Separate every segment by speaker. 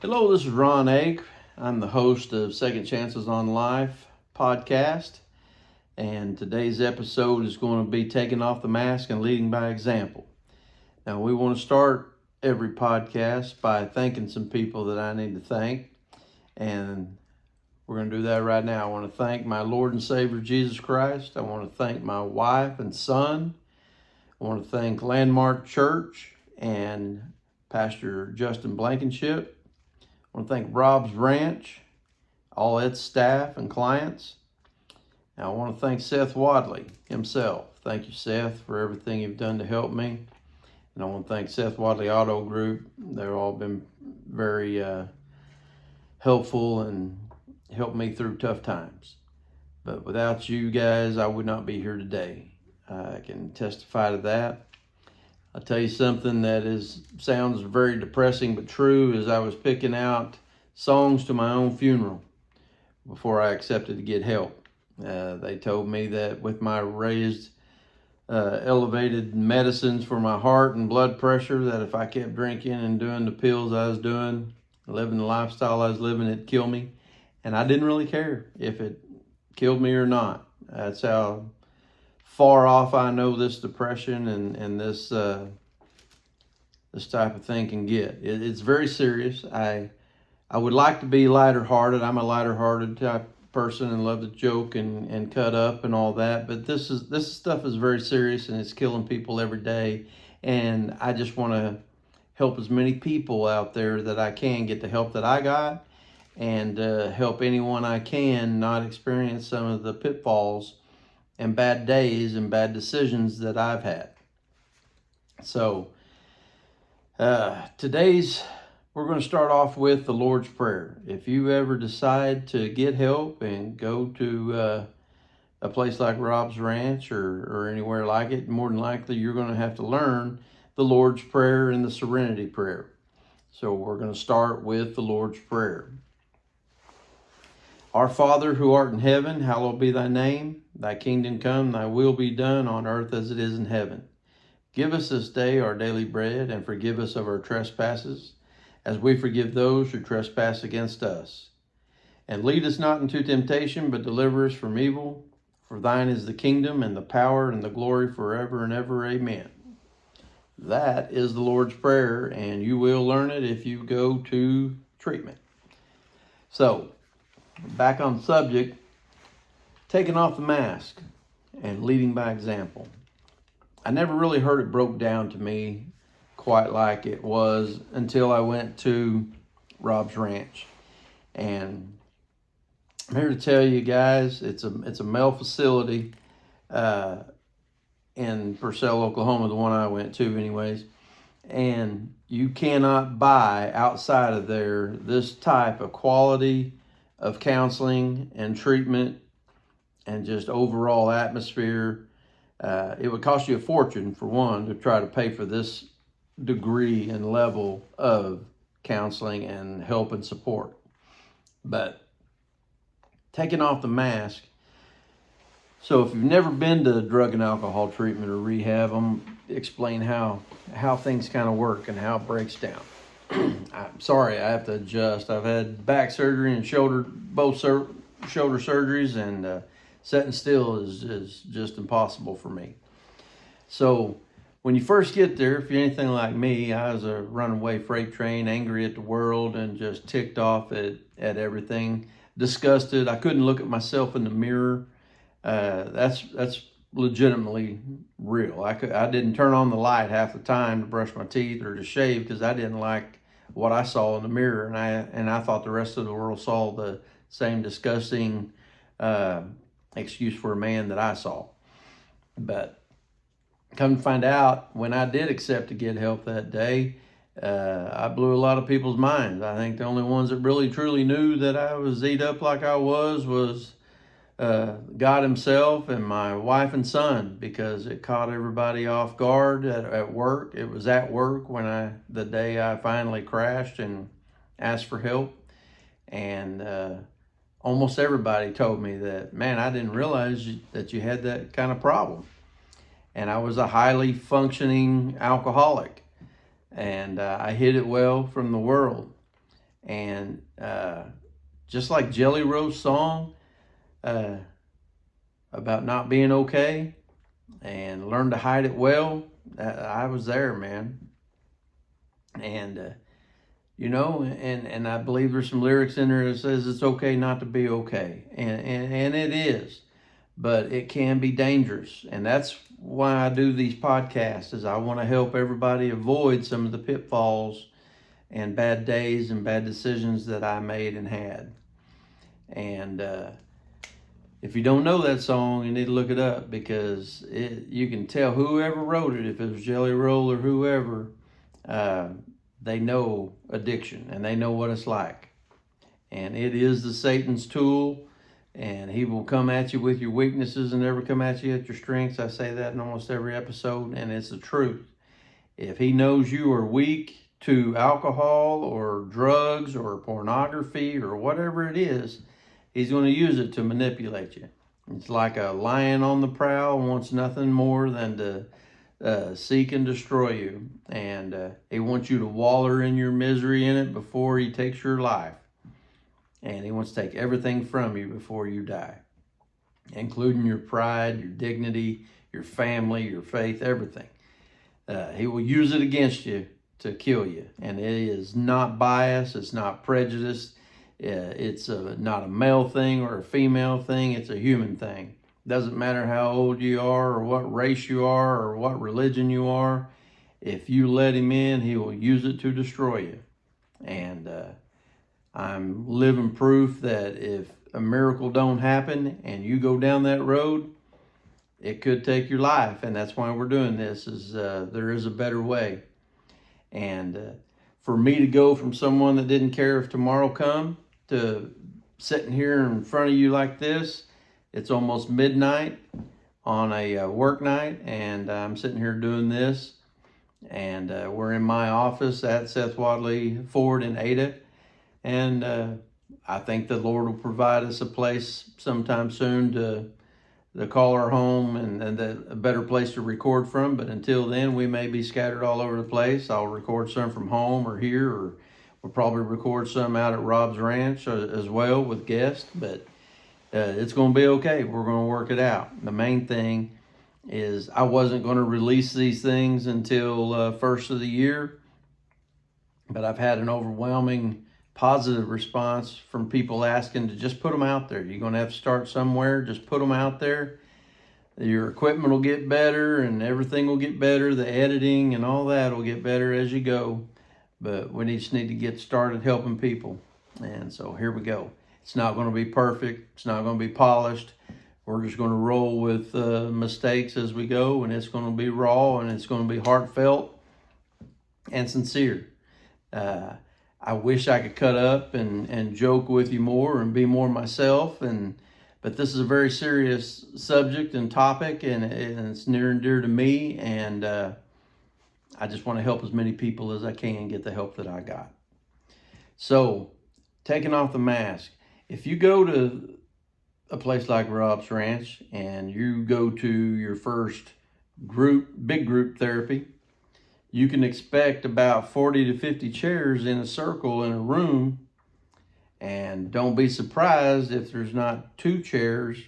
Speaker 1: Hello, this is Ron Ake. I'm the host of Second Chances on Life podcast, and today's episode is going to be taking off the mask and leading by example. Now, we want to start every podcast by thanking some people that I need to thank, and we're going to do that right now. I want to thank my Lord and Savior Jesus Christ. I want to thank my wife and son. I want to thank Landmark Church and Pastor Justin Blankenship. I want to thank Rob's Ranch, all its staff and clients. Now, I want to thank Seth Wadley himself. Thank you, Seth, for everything you've done to help me. And I want to thank Seth Wadley Auto Group. They've all been very helpful and helped me through tough times. But without you guys, I would not be here today. I can testify to that. I'll tell you something that sounds very depressing but true. As I was picking out songs to my own funeral before I accepted to get help. They told me that with my raised elevated medicines for my heart and blood pressure, that if I kept drinking and doing the pills I was doing, living the lifestyle I was living, it'd kill me. And I didn't really care if it killed me or not. That's how far off I know this depression and this type of thing can get. It's very serious. I would like to be lighter hearted. I'm a lighter hearted type person and love to joke and cut up and all that. But this stuff is very serious and it's killing people every day. And I just want to help as many people out there that I can get the help that I got, and help anyone I can not experience some of the pitfalls and bad days and bad decisions that I've had. So we're going to start off with the Lord's Prayer. If you ever decide to get help and go to a place like Rob's Ranch or anywhere like it, more than likely you're going to have to learn the Lord's Prayer and the Serenity Prayer. So we're going to start with the Lord's Prayer. Our Father who art in heaven, hallowed be thy name. Thy kingdom come, thy will be done on earth as it is in heaven. Give us this day our daily bread, and forgive us of our trespasses, as we forgive those who trespass against us. And lead us not into temptation, but deliver us from evil. For thine is the kingdom, and the power, and the glory forever and ever. Amen. That is the Lord's Prayer, and you will learn it if you go to treatment. So, back on subject, taking off the mask and leading by example. I never really heard it broke down to me quite like it was until I went to Rob's Ranch. And I'm here to tell you guys, it's a male facility in Purcell, Oklahoma, the one I went to anyways. And you cannot buy outside of there this type of quality of counseling and treatment and just overall atmosphere. It would cost you a fortune, for one, to try to pay for this degree and level of counseling and help and support. But taking off the mask, so if you've never been to drug and alcohol treatment or rehab, I'm explain how things kind of work and how it breaks down. I'm sorry, I have to adjust. I've had back surgery and shoulder surgeries, and sitting still is just impossible for me. So when you first get there, if you're anything like me, I was a runaway freight train, angry at the world and just ticked off at everything, disgusted. I couldn't look at myself in the mirror. That's legitimately real. I didn't turn on the light half the time to brush my teeth or to shave because I didn't like what I saw in the mirror, and I thought the rest of the world saw the same disgusting excuse for a man that I saw. But come to find out, when I did accept to get help that day, I blew a lot of people's minds. I think the only ones that really truly knew that I was eat up like I was God himself and my wife and son, because it caught everybody off guard at work. It was at work when the day I finally crashed and asked for help. And almost everybody told me that, man, I didn't realize that you had that kind of problem. And I was a highly functioning alcoholic, and I hid it well from the world. And just like Jelly Roll's song about not being okay and learn to hide it well, I was there, man. And and I believe there's some lyrics in there that says it's okay not to be okay, and it is, but it can be dangerous, and that's why I do these podcasts. Is I want to help everybody avoid some of the pitfalls and bad days and bad decisions that I made and had. And if you don't know that song, you need to look it up, because you can tell whoever wrote it, if it was Jelly Roll or whoever. They know addiction, and they know what it's like. And it is the Satan's tool, and he will come at you with your weaknesses and never come at you at your strengths. I say that in almost every episode, and it's the truth. If he knows you are weak to alcohol or drugs or pornography or whatever it is, he's going to use it to manipulate you. It's like a lion on the prowl wants nothing more than to seek and destroy you, and he wants you to waller in your misery in it before he takes your life, and he wants to take everything from you before you die, including your pride, your dignity, your family, your faith, everything. He will use it against you to kill you, and it is not biased, it's not prejudiced, it's not a male thing or a female thing, it's a human thing. Doesn't matter how old you are or what race you are or what religion you are. If you let him in, he will use it to destroy you. And I'm living proof that if a miracle don't happen and you go down that road, it could take your life. And that's why we're doing this, is there is a better way. And for me to go from someone that didn't care if tomorrow come to sitting here in front of you like this, it's almost midnight on a work night, and I'm sitting here doing this, and we're in my office at Seth Wadley Ford in Ada, and I think the Lord will provide us a place sometime soon to call our home and a better place to record from. But until then, we may be scattered all over the place. I'll record some from home or here, or we'll probably record some out at Rob's Ranch as well with guests, but it's going to be okay. We're going to work it out. The main thing is I wasn't going to release these things until first of the year, but I've had an overwhelming positive response from people asking to just put them out there. You're going to have to start somewhere. Just put them out there. Your equipment will get better and everything will get better. The editing and all that will get better as you go. But we just need to get started helping people. And so here we go. It's not going to be perfect. It's not going to be polished. We're just going to roll with mistakes as we go, and it's going to be raw, and it's going to be heartfelt and sincere. I wish I could cut up and joke with you more and be more myself, but this is a very serious subject and topic, and it's near and dear to me, and I just want to help as many people as I can get the help that I got. So, taking off the mask. If you go to a place like Rob's Ranch and you go to your first big group therapy, you can expect about 40 to 50 chairs in a circle in a room, and don't be surprised if there's not 2 chairs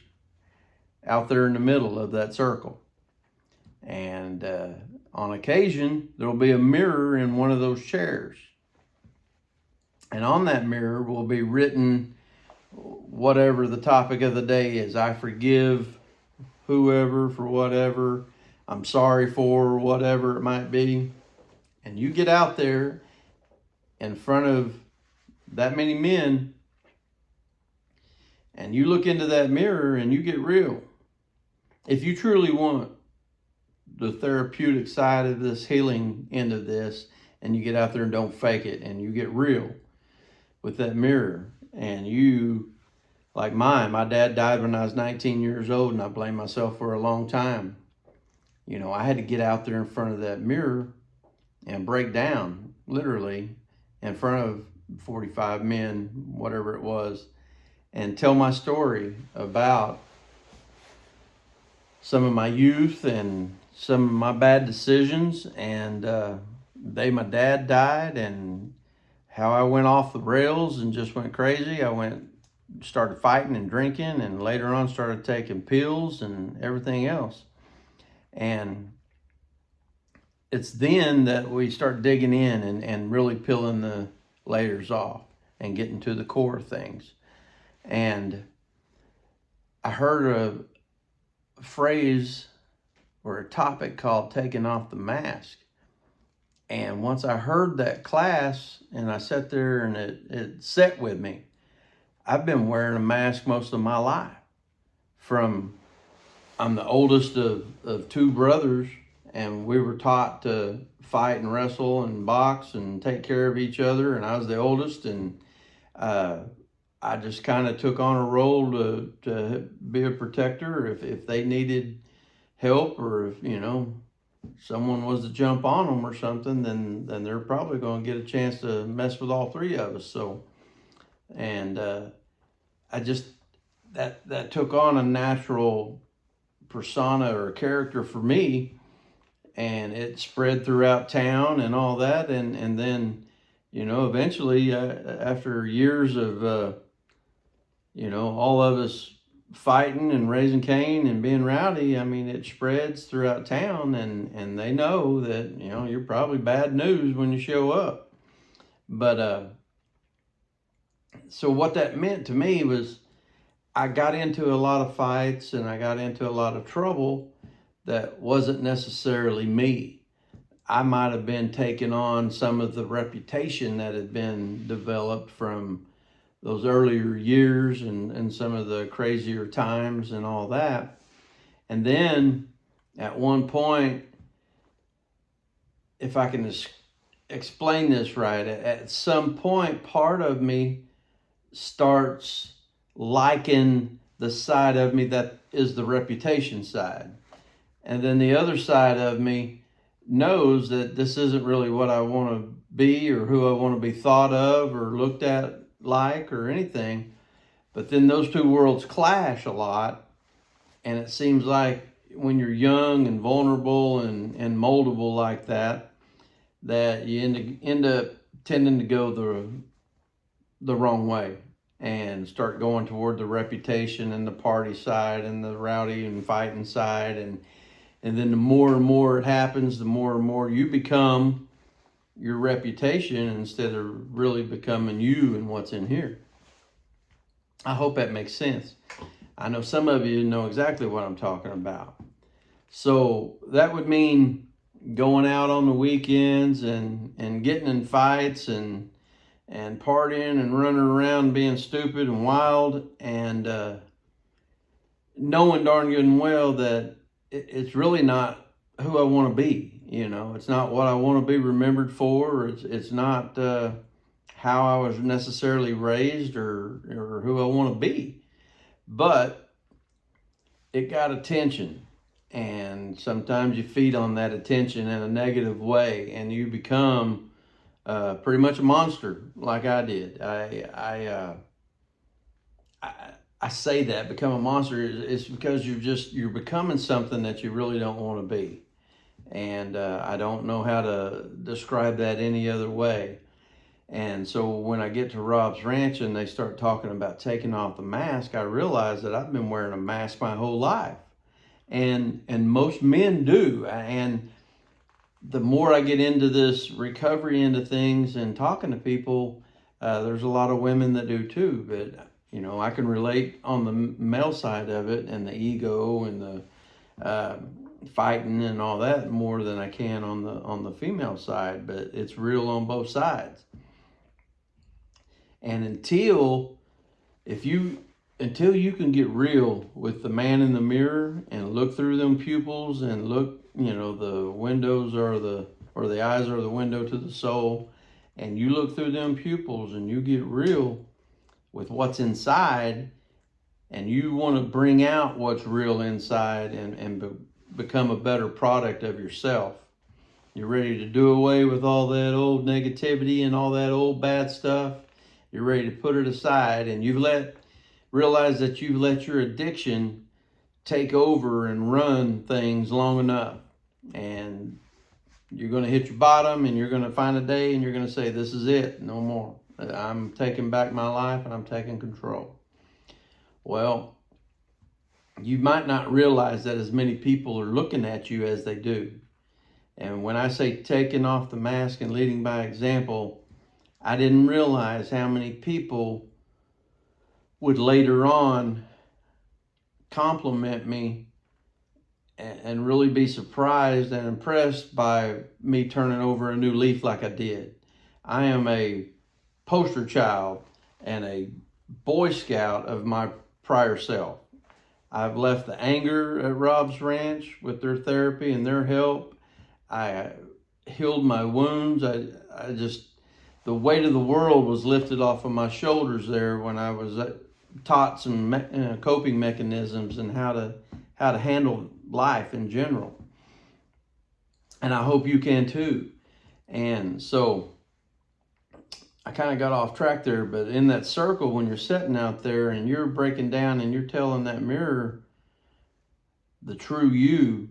Speaker 1: out there in the middle of that circle. And on occasion, there'll be a mirror in one of those chairs. And on that mirror will be written whatever the topic of the day is. I forgive whoever for whatever. I'm sorry for whatever it might be. And you get out there in front of that many men and you look into that mirror and you get real. If you truly want the therapeutic side of this, healing end of this, and you get out there and don't fake it and you get real with that mirror, and you, like my dad died when I was 19 years old, and I blamed myself for a long time. You know, I had to get out there in front of that mirror and break down, literally, in front of 45 men, whatever it was, and tell my story about some of my youth and some of my bad decisions. And my dad died, and how I went off the rails and just went crazy. Started fighting and drinking, and later on started taking pills and everything else. And it's then that we start digging in and really peeling the layers off and getting to the core of things. And I heard a phrase or a topic called taking off the mask. And once I heard that class and I sat there and it set with me, I've been wearing a mask most of my life. I'm the oldest of two brothers, and we were taught to fight and wrestle and box and take care of each other. And I was the oldest, and I just kind of took on a role to be a protector if they needed help, or if, someone was to jump on them or something, then they're probably going to get a chance to mess with all three of us. So, and I just, that took on a natural persona or character for me, and it spread throughout town and all that. And then, eventually, after years of, all of us fighting and raising Cain and being rowdy, I mean, it spreads throughout town, and they know that, you're probably bad news when you show up. But so what that meant to me was I got into a lot of fights and I got into a lot of trouble that wasn't necessarily me. I might have been taking on some of the reputation that had been developed from those earlier years and some of the crazier times and all that. And then at one point, if I can explain this right, at some point, part of me starts liking the side of me that is the reputation side. And then the other side of me knows that this isn't really what I want to be or who I want to be thought of or looked at like or anything. But then those two worlds clash a lot, and it seems like when you're young and vulnerable and moldable like that you end up tending to go the wrong way and start going toward the reputation and the party side and the rowdy and fighting side, and then the more and more it happens, the more and more you become your reputation instead of really becoming you and what's in here. I hope that makes sense. I know some of you know exactly what I'm talking about. So that would mean going out on the weekends and getting in fights and partying and running around being stupid and wild, and knowing darn good and well that it's really not who I want to be. It's not what I want to be remembered for. It's not how I was necessarily raised or who I want to be. But it got attention, and sometimes you feed on that attention in a negative way, and you become pretty much a monster, like I did. I say that become a monster is because you're becoming something that you really don't want to be. And I don't know how to describe that any other way. And so when I get to Rob's Ranch and they start talking about taking off the mask, I realize that I've been wearing a mask my whole life. And most men do. And the more I get into this recovery into things and talking to people, there's a lot of women that do too. But, I can relate on the male side of it and the ego and the fighting and all that more than I can on the female side, but it's real on both sides. And until you can get real with the man in the mirror and look through them pupils and look, the windows or the eyes are the window to the soul, and you look through them pupils and you get real with what's inside, and you want to bring out what's real inside and become a better product of yourself. You're ready to do away with all that old negativity and all that old bad stuff. You're ready to put it aside, and realize that you've let your addiction take over and run things long enough. And You're going to hit your bottom, and you're going to find a day and you're going to say, this is it, no more. I'm taking back my life and I'm taking control. Well, you might not realize that as many people are looking at you as they do. And when I say taking off the mask and leading by example, I didn't realize how many people would later on compliment me and really be surprised and impressed by me turning over a new leaf like I did. I am a poster child and a Boy Scout of my prior self. I've left the anger at Rob's Ranch with their therapy and their help. I healed my wounds. I just, the weight of the world was lifted off of my shoulders there when I was taught some coping mechanisms and how to handle life in general. And I hope you can too. And so I kind of got off track there, but in that circle, when you're sitting out there and you're breaking down and you're telling that mirror the true you,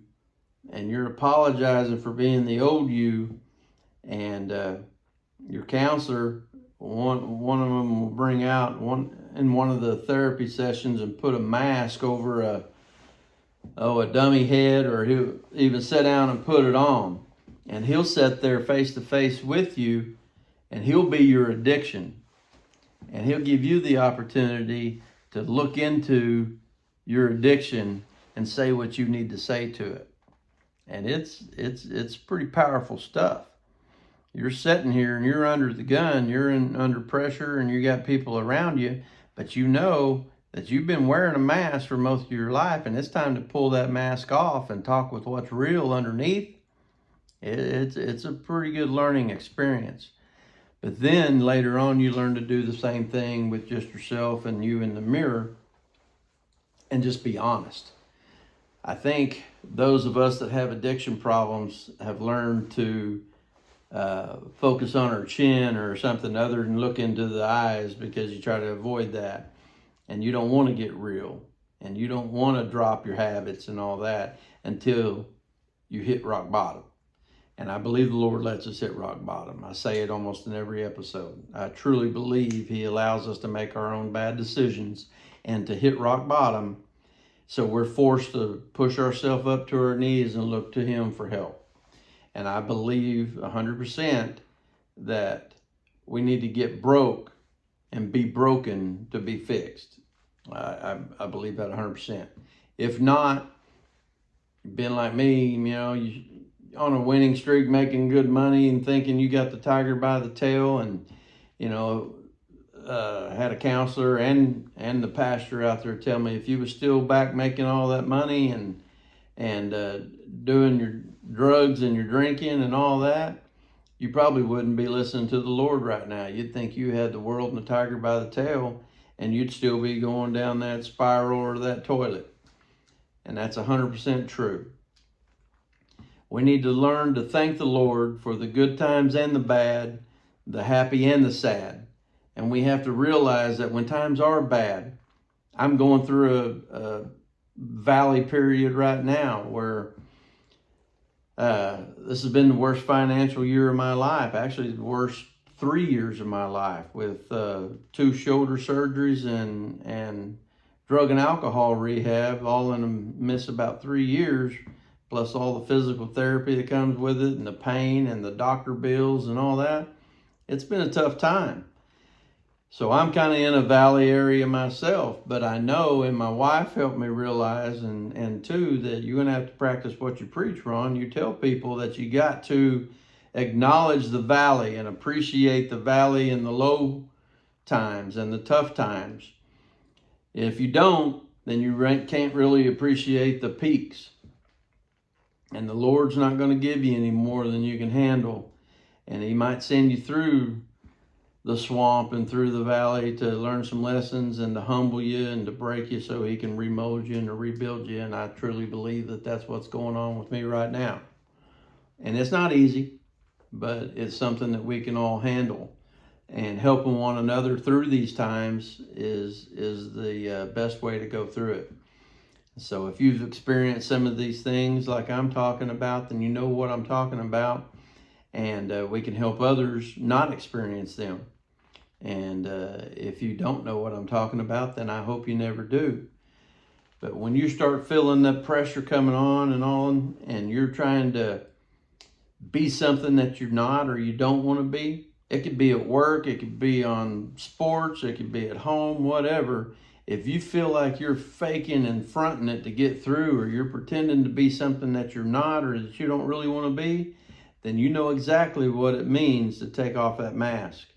Speaker 1: and you're apologizing for being the old you, and your counselor, one of them will bring out in one of the therapy sessions and put a mask over a dummy head, or he'll even sit down and put it on, and he'll sit there face to face with you, and he'll be your addiction, and he'll give you the opportunity to look into your addiction and say what you need to say to it. And it's pretty powerful stuff. You're sitting here and you're under the gun, you're under pressure, and you got people around you, but you know that you've been wearing a mask for most of your life, and it's time to pull that mask off and talk with what's real underneath. It's a pretty good learning experience. But then later on, you learn to do the same thing with just yourself and you in the mirror, and just be honest. I think those of us that have addiction problems have learned to focus on our chin or something other than look into the eyes, because you try to avoid that. And you don't want to get real. And you don't want to drop your habits and all that until you hit rock bottom. And I believe the Lord lets us hit rock bottom. I say it almost in every episode. I truly believe He allows us to make our own bad decisions and to hit rock bottom. So we're forced to push ourselves up to our knees and look to Him for help. And I believe 100% that we need to get broke and be broken to be fixed. I believe that 100%. If not, you've been like me, you on a winning streak, making good money and thinking you got the tiger by the tail, and had a counselor and the pastor out there tell me, if you was still back making all that money and doing your drugs and your drinking and all that, you probably wouldn't be listening to the Lord right now. You'd think you had the world and the tiger by the tail, and you'd still be going down that spiral or that toilet. And that's 100% true. We need to learn to thank the Lord for the good times and the bad, the happy and the sad. And we have to realize that when times are bad, I'm going through a valley period right now where this has been the worst financial year of my life. Actually, the worst 3 years of my life, with 2 shoulder surgeries and drug and alcohol rehab, all in a miss about 3 years, plus all the physical therapy that comes with it and the pain and the doctor bills and all that. It's been a tough time. So I'm kind of in a valley area myself, but I know, and my wife helped me realize, and too, that you're going to have to practice what you preach, Ron. You tell people that you got to acknowledge the valley and appreciate the valley and the low times and the tough times. If you don't, then you can't really appreciate the peaks. And the Lord's not going to give you any more than you can handle. And He might send you through the swamp and through the valley to learn some lessons and to humble you and to break you so He can remold you and to rebuild you. And I truly believe that that's what's going on with me right now. And it's not easy, but it's something that we can all handle. And helping one another through these times is the best way to go through it. So if you've experienced some of these things like I'm talking about, then you know what I'm talking about, and we can help others not experience them. And if you don't know what I'm talking about, then I hope you never do. But when you start feeling that pressure coming on, and you're trying to be something that you're not or you don't want to be, it could be at work, it could be on sports, it could be at home, whatever. If you feel like you're faking and fronting it to get through, or you're pretending to be something that you're not or that you don't really want to be, then you know exactly what it means to take off that mask.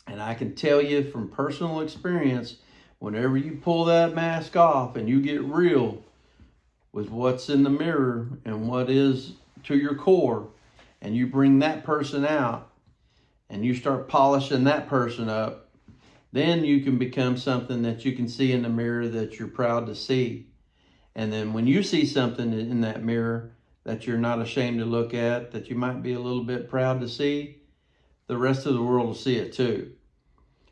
Speaker 1: And I can tell you from personal experience, whenever you pull that mask off and you get real with what's in the mirror and what is to your core, and you bring that person out and you start polishing that person up, then you can become something that you can see in the mirror that you're proud to see. And then when you see something in that mirror that you're not ashamed to look at, that you might be a little bit proud to see, the rest of the world will see it too.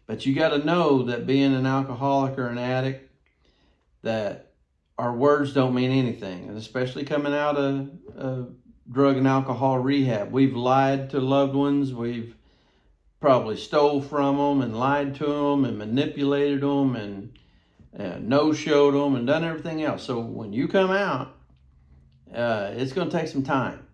Speaker 1: But you got to know that being an alcoholic or an addict, that our words don't mean anything. And especially coming out of drug and alcohol rehab, we've lied to loved ones. We've probably stole from them and lied to them and manipulated them and no-showed them and done everything else. So when you come out, it's going to take some time.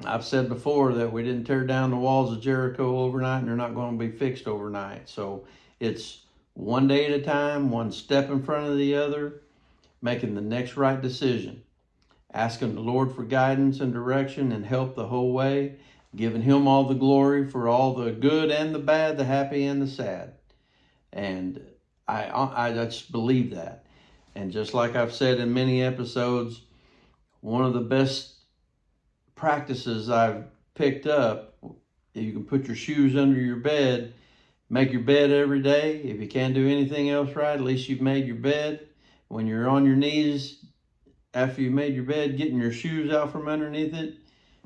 Speaker 1: I've said before that we didn't tear down the walls of Jericho overnight, and they're not going to be fixed overnight. So it's one day at a time, one step in front of the other, making the next right decision, asking the Lord for guidance and direction and help the whole way, giving Him all the glory for all the good and the bad, the happy and the sad. And I just believe that. And just like I've said in many episodes, one of the best practices I've picked up, you can put your shoes under your bed, make your bed every day. If you can't do anything else right, at least you've made your bed. When you're on your knees, after you made your bed, getting your shoes out from underneath it,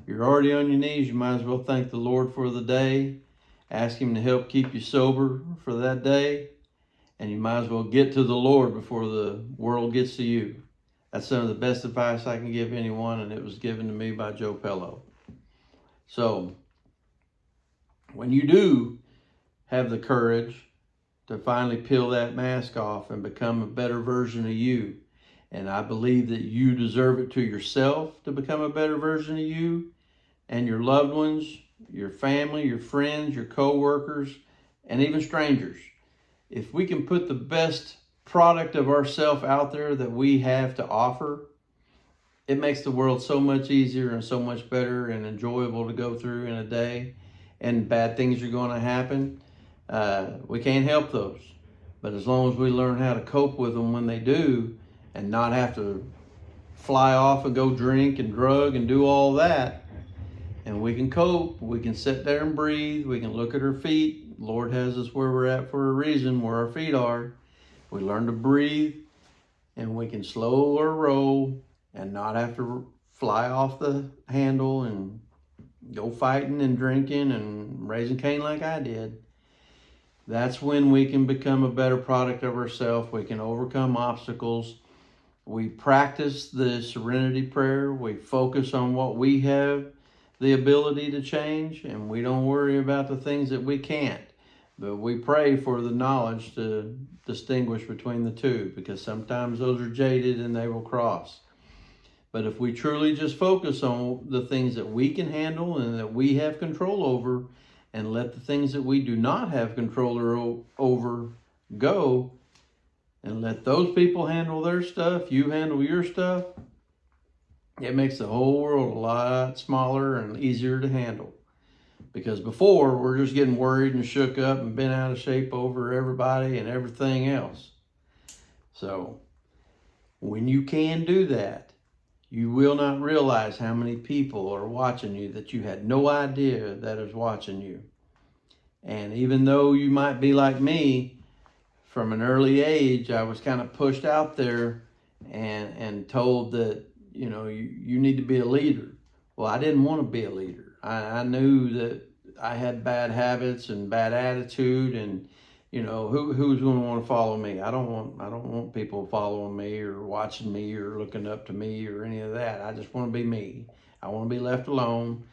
Speaker 1: you're already on your knees. You might as well thank the Lord for the day, ask Him to help keep you sober for that day, and you might as well get to the Lord before the world gets to you. That's some of the best advice I can give anyone, and it was given to me by Joe Pello. So, when you do have the courage to finally peel that mask off and become a better version of you, and I believe that you deserve it to yourself to become a better version of you and your loved ones, your family, your friends, your co-workers, and even strangers. If we can put the best product of ourselves out there that we have to offer, it makes the world so much easier and so much better and enjoyable to go through in a day. And bad things are going to happen. We can't help those. But as long as we learn how to cope with them when they do, and not have to fly off and go drink and drug and do all that, and we can cope, we can sit there and breathe, we can look at our feet. The Lord has us where we're at for a reason, where our feet are. We learn to breathe, and we can slow or roll and not have to fly off the handle and go fighting and drinking and raising Cain like I did. That's when we can become a better product of ourselves. We can overcome obstacles. We practice the serenity prayer. We focus on what we have the ability to change, and we don't worry about the things that we can't. But we pray for the knowledge to distinguish between the two, because sometimes those are jaded and they will cross. But if we truly just focus on the things that we can handle and that we have control over, and let the things that we do not have control over go, and let those people handle their stuff, you handle your stuff, it makes the whole world a lot smaller and easier to handle. Because before, we're just getting worried and shook up and bent out of shape over everybody and everything else. So, when you can do that, you will not realize how many people are watching you that you had no idea that is watching you. And even though you might be like me, from an early age, I was kind of pushed out there and told that, you need to be a leader. Well, I didn't want to be a leader. I knew that I had bad habits and bad attitude, and who's going to want to follow me? I don't want people following me or watching me or looking up to me or any of that. I just want to be me. I want to be left alone,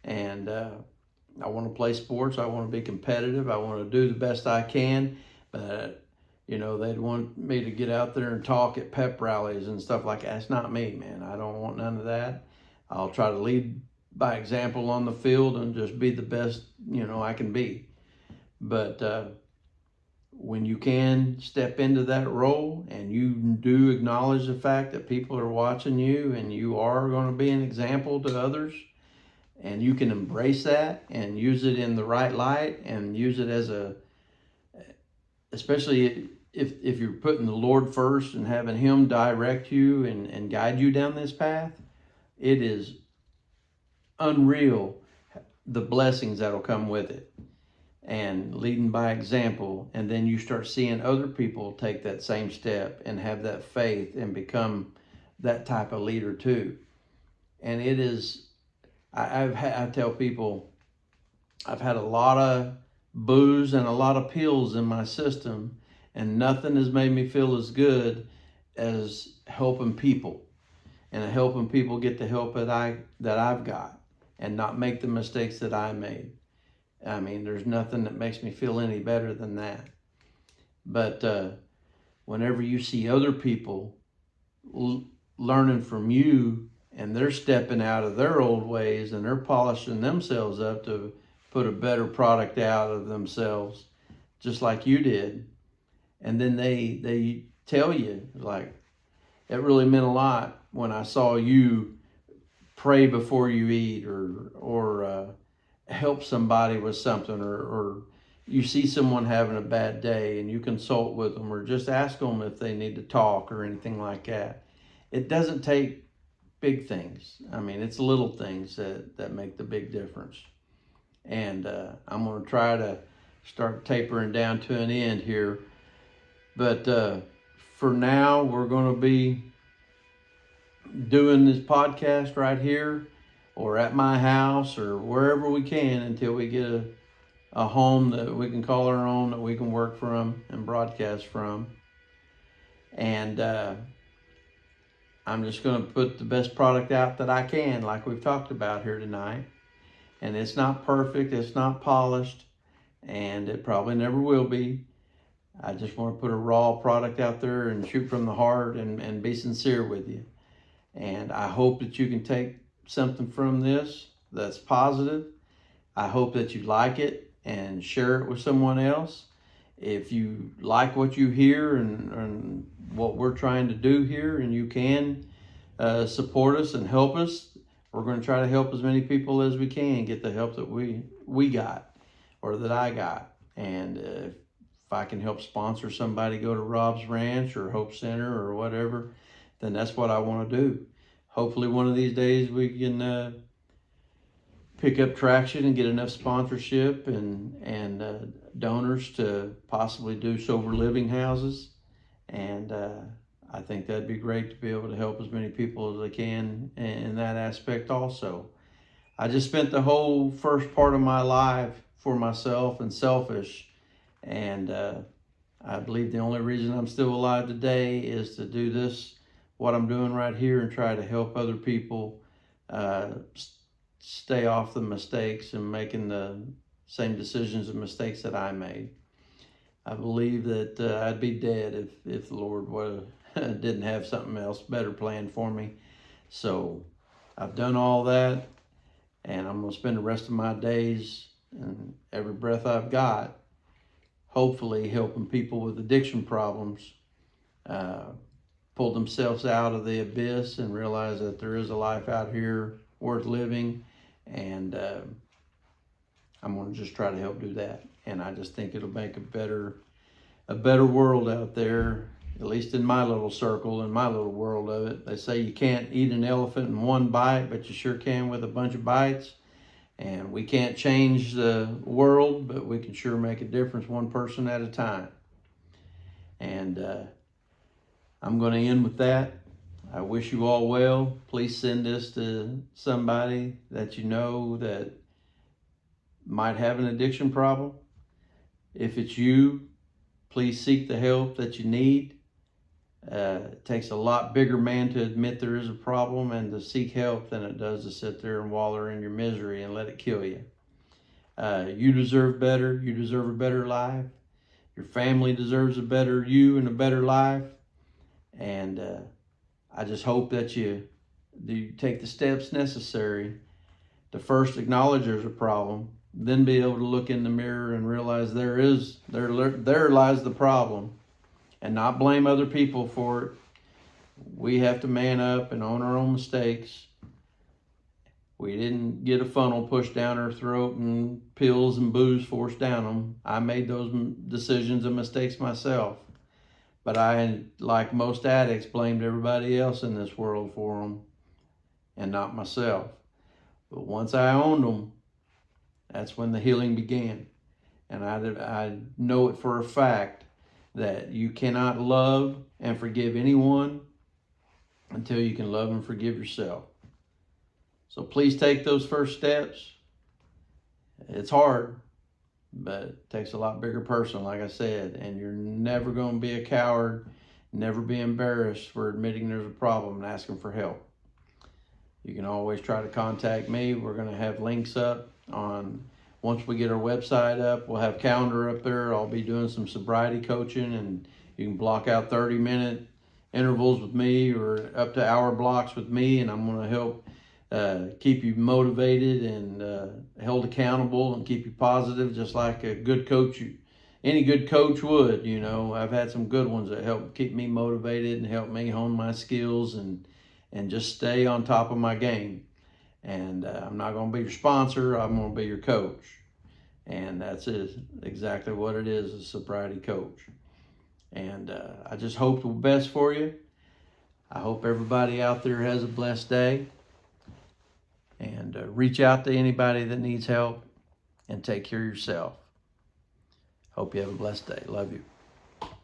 Speaker 1: and I want to play sports. I want to be competitive. I want to do the best I can, but they'd want me to get out there and talk at pep rallies and stuff like that. That's not me, man. I don't want none of that. I'll try to lead by example on the field and just be the best, I can be. But when you can step into that role and you do acknowledge the fact that people are watching you and you are going to be an example to others, and you can embrace that and use it in the right light and use it as especially if you're putting the Lord first and having Him direct you and guide you down this path, it is unreal the blessings that'll come with it, and leading by example. And then you start seeing other people take that same step and have that faith and become that type of leader too. And it is, I tell people, I've had a lot of booze and a lot of pills in my system, and nothing has made me feel as good as helping people and helping people get the help that I've got and not make the mistakes that I made. I mean, there's nothing that makes me feel any better than that. But whenever you see other people learning from you, and they're stepping out of their old ways and they're polishing themselves up to put a better product out of themselves, just like you did, and then they tell you, like, it really meant a lot when I saw you pray before you eat, or help somebody with something, or you see someone having a bad day and you consult with them, or just ask them if they need to talk or anything like that. It doesn't take big things. I mean, it's little things that make the big difference. And I'm going to try to start tapering down to an end here. But for now, we're going to be doing this podcast right here or at my house or wherever we can until we get a home that we can call our own, that we can work from and broadcast from. And I'm just going to put the best product out that I can, like we've talked about here tonight. And it's not perfect, it's not polished, and it probably never will be. I just want to put a raw product out there and shoot from the heart and be sincere with you. And I hope that you can take something from this that's positive. I hope that you like it and share it with someone else. If you like what you hear and what we're trying to do here, and you can support us and help us, we're going to try to help as many people as we can get the help that we got or that I got. And if I can help sponsor somebody go to Rob's Ranch or Hope Center or whatever, then that's what I want to do. Hopefully one of these days we can pick up traction and get enough sponsorship and donors to possibly do sober living houses. And I think that'd be great to be able to help as many people as I can in that aspect also. I just spent the whole first part of my life for myself and selfish. And I believe the only reason I'm still alive today is to do this, what I'm doing right here, and try to help other people stay off the mistakes and making the same decisions and mistakes that I made. I believe that I'd be dead if the Lord didn't have something else better planned for me. So I've done all that, and I'm going to spend the rest of my days and every breath I've got hopefully helping people with addiction problems pull themselves out of the abyss and realize that there is a life out here worth living. And I'm going to just try to help do that. And I just think it'll make a better world out there, at least in my little circle, in my little world of it. They say you can't eat an elephant in one bite, but you sure can with a bunch of bites. And we can't change the world, but we can sure make a difference one person at a time. And I'm going to end with that. I wish you all well. Please send this to somebody that you know that might have an addiction problem. If it's you, please seek the help that you need. It takes a lot bigger man to admit there is a problem and to seek help than it does to sit there and wallow in your misery and let it kill you. You deserve better. You deserve a better life. Your family deserves a better you and a better life. And I just hope that you take the steps necessary to first acknowledge there's a problem, then be able to look in the mirror and realize there lies the problem, and not blame other people for it. We have to man up and own our own mistakes. We didn't get a funnel pushed down our throat and pills and booze forced down them. I made those decisions and mistakes myself. But I, like most addicts, blamed everybody else in this world for them and not myself. But once I owned them, that's when the healing began. And I know it for a fact that you cannot love and forgive anyone until you can love and forgive yourself. So please take those first steps. It's hard, but it takes a lot bigger person, like I said, and you're never going to be a coward, never be embarrassed for admitting there's a problem and asking for help. You can always try to contact me. We're going to have links up on, once we get our website up, we'll have calendar up there. I'll be doing some sobriety coaching, and you can block out 30-minute intervals with me or up to hour blocks with me, and I'm going to help keep you motivated and held accountable and keep you positive, just like a good coach, any good coach would. You know, I've had some good ones that help keep me motivated and help me hone my skills and just stay on top of my game. And I'm not going to be your sponsor. I'm going to be your coach. And that's exactly what it is, a sobriety coach. And I just hope the best for you. I hope everybody out there has a blessed day. And reach out to anybody that needs help and take care of yourself. Hope you have a blessed day. Love you.